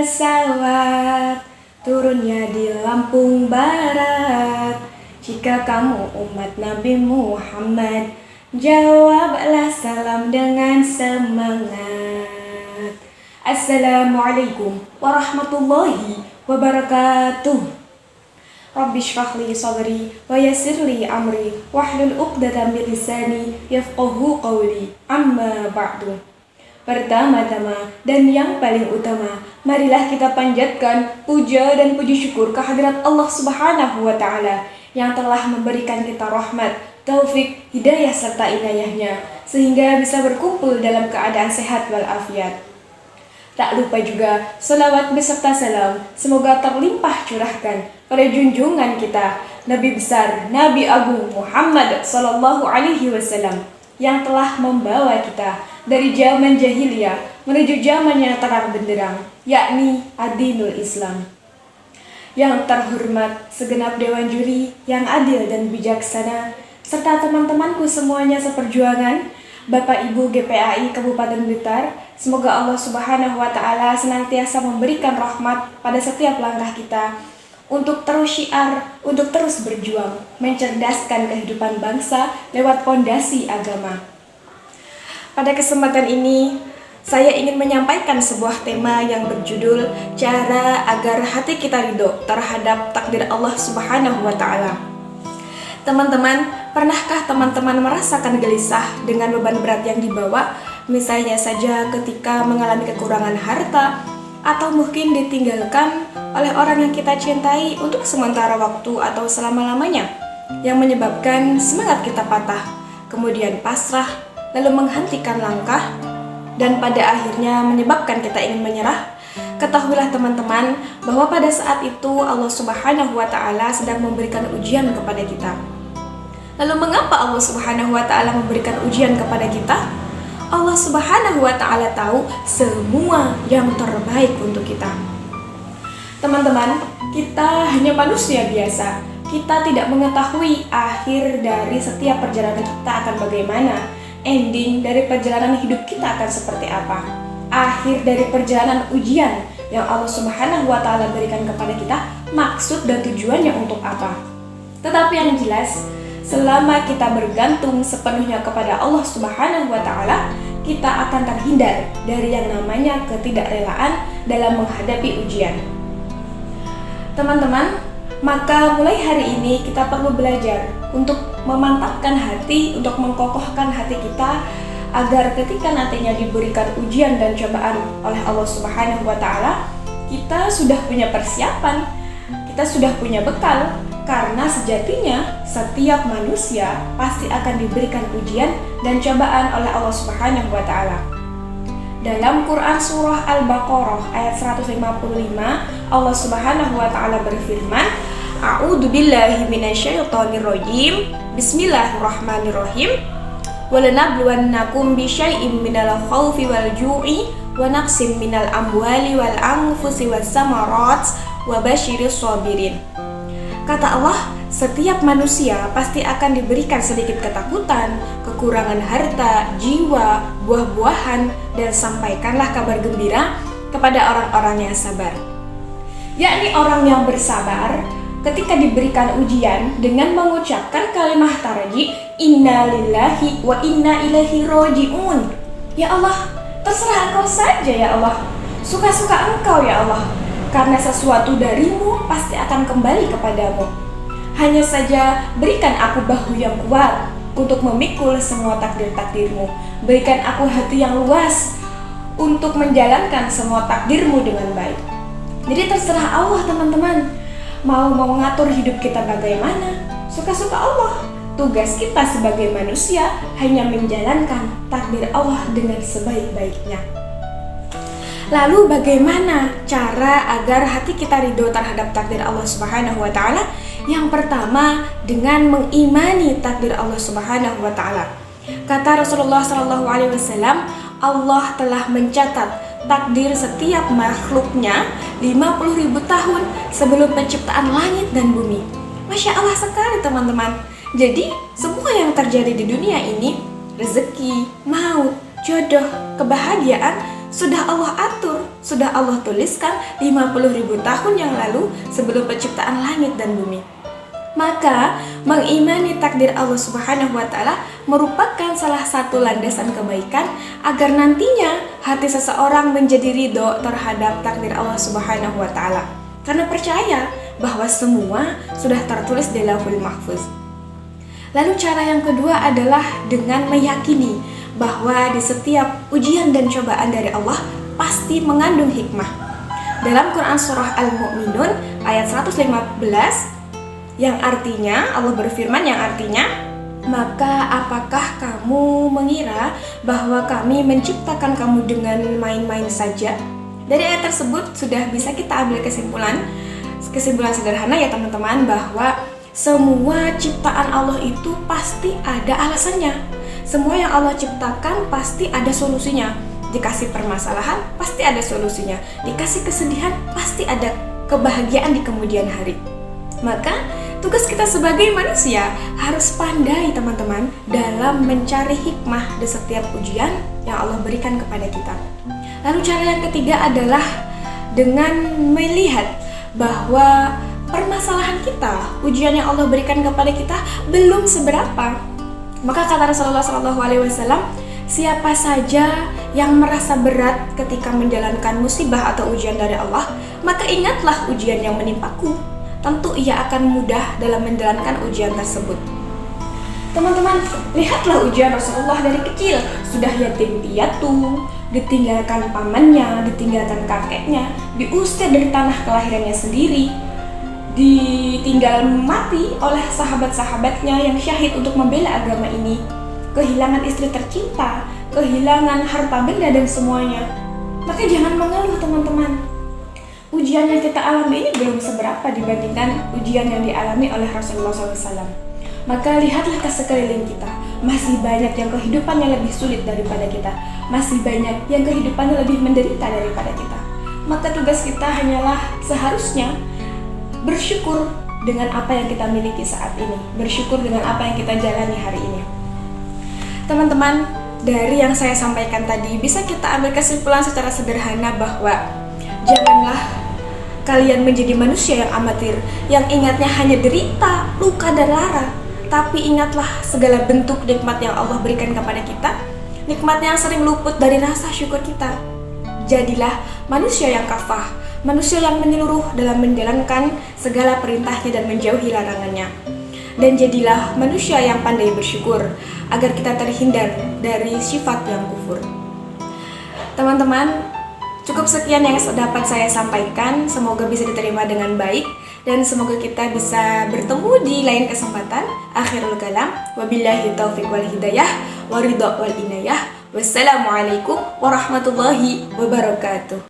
pesawat, turunnya di Lampung Barat. Jika kamu umat Nabi Muhammad, jawablah salam dengan semangat. Assalamualaikum warahmatullahi wabarakatuh. Rabbi shrah li sadri wa yassir li amri wahlul 'uqdatam min lisani yafqahu qawli. Amma ba'du. Pertama-tama dan yang paling utama, marilah kita panjatkan puja dan puji syukur kehadirat Allah Subhanahu wa taala yang telah memberikan kita rahmat, taufik, hidayah serta inayahnya sehingga bisa berkumpul dalam keadaan sehat walafiat. Tak lupa juga selawat beserta salam semoga terlimpah curahkan pada junjungan kita Nabi besar, Nabi Agung Muhammad sallallahu alaihi wasallam yang telah membawa kita dari zaman jahiliyah menuju zaman yang terang benderang, yakni Adinul Islam. Yang terhormat segenap dewan juri yang adil dan bijaksana, serta teman-temanku semuanya seperjuangan, Bapak Ibu GPAI Kabupaten Blitar, semoga Allah Subhanahu wa taala senantiasa memberikan rahmat pada setiap langkah kita untuk terus syiar, untuk terus berjuang mencerdaskan kehidupan bangsa lewat pondasi agama. Pada kesempatan ini, saya ingin menyampaikan sebuah tema yang berjudul cara agar hati kita ridho terhadap takdir Allah Subhanahu wa taala. Teman-teman, pernahkah teman-teman merasakan gelisah dengan beban berat yang dibawa? Misalnya saja ketika mengalami kekurangan harta, atau mungkin ditinggalkan oleh orang yang kita cintai untuk sementara waktu atau selama-lamanya, yang menyebabkan semangat kita patah, kemudian pasrah, lalu menghentikan langkah, dan pada akhirnya menyebabkan kita ingin menyerah. Ketahuilah teman-teman bahwa pada saat itu Allah Subhanahu wa taala sedang memberikan ujian kepada kita. Lalu mengapa Allah Subhanahu wa taala memberikan ujian kepada kita? Allah Subhanahu wa taala tahu semua yang terbaik untuk kita. Teman-teman, kita hanya manusia biasa. Kita tidak mengetahui akhir dari setiap perjalanan kita akan bagaimana. Ending dari perjalanan hidup kita akan seperti apa. Akhir dari perjalanan ujian yang Allah Subhanahu wa taala berikan kepada kita, maksud dan tujuannya untuk apa. Tetapi yang jelas, selama kita bergantung sepenuhnya kepada Allah Subhanahu wa taala, kita akan terhindar dari yang namanya ketidakrelaan dalam menghadapi ujian. Teman-teman, maka mulai hari ini kita perlu belajar untuk memantapkan hati, untuk mengkokohkan hati kita agar ketika nantinya diberikan ujian dan cobaan oleh Allah Subhanahu wa taala, kita sudah punya persiapan, kita sudah punya bekal. Karena sejatinya setiap manusia pasti akan diberikan ujian dan cobaan oleh Allah Subhanahu wa taala. Dalam Quran surah Al-Baqarah ayat 155, Allah Subhanahu wa taala berfirman, A'udzu billahi minasyaitonir rajim. Bismillahirrahmanirrahim. Walanabluwannakum bisyai'im minal khaufi wal ju'i wa naqsim minal amwali wal anfusi was samarat wa basyiris sabirin. Kata Allah, setiap manusia pasti akan diberikan sedikit ketakutan, kekurangan harta, jiwa, buah-buahan, dan sampaikanlah kabar gembira kepada orang-orang yang sabar. Yakni orang yang bersabar ketika diberikan ujian dengan mengucapkan kalimat tarji, Inna lillahi wa inna ilaihi roji'un. Ya Allah, terserah Engkau saja ya Allah, suka-suka Engkau ya Allah. Karena sesuatu darimu pasti akan kembali kepadamu. Hanya saja berikan aku bahu yang kuat untuk memikul semua takdir-takdirmu. Berikan aku hati yang luas untuk menjalankan semua takdirmu dengan baik. Jadi terserah Allah teman-teman. Mau mengatur hidup kita bagaimana, suka-suka Allah. Tugas kita sebagai manusia hanya menjalankan takdir Allah dengan sebaik-baiknya. Lalu bagaimana cara agar hati kita ridho terhadap takdir Allah Subhanahu wa taala? Yang pertama, dengan mengimani takdir Allah Subhanahu wa taala. Kata Rasulullah sallallahu alaihi wasallam, Allah telah mencatat takdir setiap makhluknya 50.000 tahun sebelum penciptaan langit dan bumi. Masya Allah sekali teman-teman. Jadi semua yang terjadi di dunia ini, rezeki, maut, jodoh, kebahagiaan, sudah Allah atur, sudah Allah tuliskan 50.000 tahun yang lalu sebelum penciptaan langit dan bumi. Maka mengimani takdir Allah Subhanahu wa Ta'ala merupakan salah satu landasan kebaikan agar nantinya hati seseorang menjadi ridho terhadap takdir Allah Subhanahu wa Ta'ala, karena percaya bahwa semua sudah tertulis di Lauhul Mahfuz. Lalu cara yang kedua adalah dengan meyakini bahwa di setiap ujian dan cobaan dari Allah pasti mengandung hikmah. Dalam Quran Surah Al-Mu'minun ayat 115 yang artinya, Allah berfirman yang artinya, maka apakah kamu mengira bahwa kami menciptakan kamu dengan main-main saja? Dari ayat tersebut sudah bisa kita ambil kesimpulan sederhana ya teman-teman, bahwa semua ciptaan Allah itu pasti ada alasannya. Semua yang Allah ciptakan pasti ada solusinya. Dikasih permasalahan, pasti ada solusinya. Dikasih kesedihan, pasti ada kebahagiaan di kemudian hari. Maka tugas kita sebagai manusia harus pandai teman-teman dalam mencari hikmah di setiap ujian yang Allah berikan kepada kita. Lalu cara yang ketiga adalah dengan melihat bahwa permasalahan kita, ujian yang Allah berikan kepada kita belum seberapa. Maka kata Rasulullah SAW, siapa saja yang merasa berat ketika menjalankan musibah atau ujian dari Allah, maka ingatlah ujian yang menimpaku. Tentu ia akan mudah dalam menjalankan ujian tersebut. Teman-teman, lihatlah ujian Rasulullah dari kecil. Sudah yatim piatu, ditinggalkan pamannya, ditinggalkan kakeknya, diusir dari tanah kelahirannya sendiri, ditinggal mati oleh sahabat-sahabatnya yang syahid untuk membela agama ini, kehilangan istri tercinta, kehilangan harta benda dan semuanya. Maka jangan mengeluh teman-teman. Ujian yang kita alami ini belum seberapa dibandingkan ujian yang dialami oleh Rasulullah SAW. Maka lihatlah ke sekeliling kita, masih banyak yang kehidupannya lebih sulit daripada kita, masih banyak yang kehidupannya lebih menderita daripada kita. Maka tugas kita hanyalah seharusnya bersyukur dengan apa yang kita miliki saat ini, bersyukur dengan apa yang kita jalani hari ini. Teman-teman, dari yang saya sampaikan tadi bisa kita ambil kesimpulan secara sederhana bahwa janganlah kalian menjadi manusia yang amatir, yang ingatnya hanya derita, luka dan lara. Tapi ingatlah segala bentuk nikmat yang Allah berikan kepada kita, nikmat yang sering luput dari rasa syukur kita. Jadilah manusia yang kafah, manusia yang menyeluruh dalam menjalankan segala perintahnya dan menjauhi larangannya. Dan jadilah manusia yang pandai bersyukur, agar kita terhindar dari sifat yang kufur. Teman-teman, cukup sekian yang dapat saya sampaikan. Semoga bisa diterima dengan baik dan semoga kita bisa bertemu di lain kesempatan. Akhirul kalam, wabillahi taufiq wal hidayah, waridha wal inayah. Wassalamualaikum warahmatullahi wabarakatuh.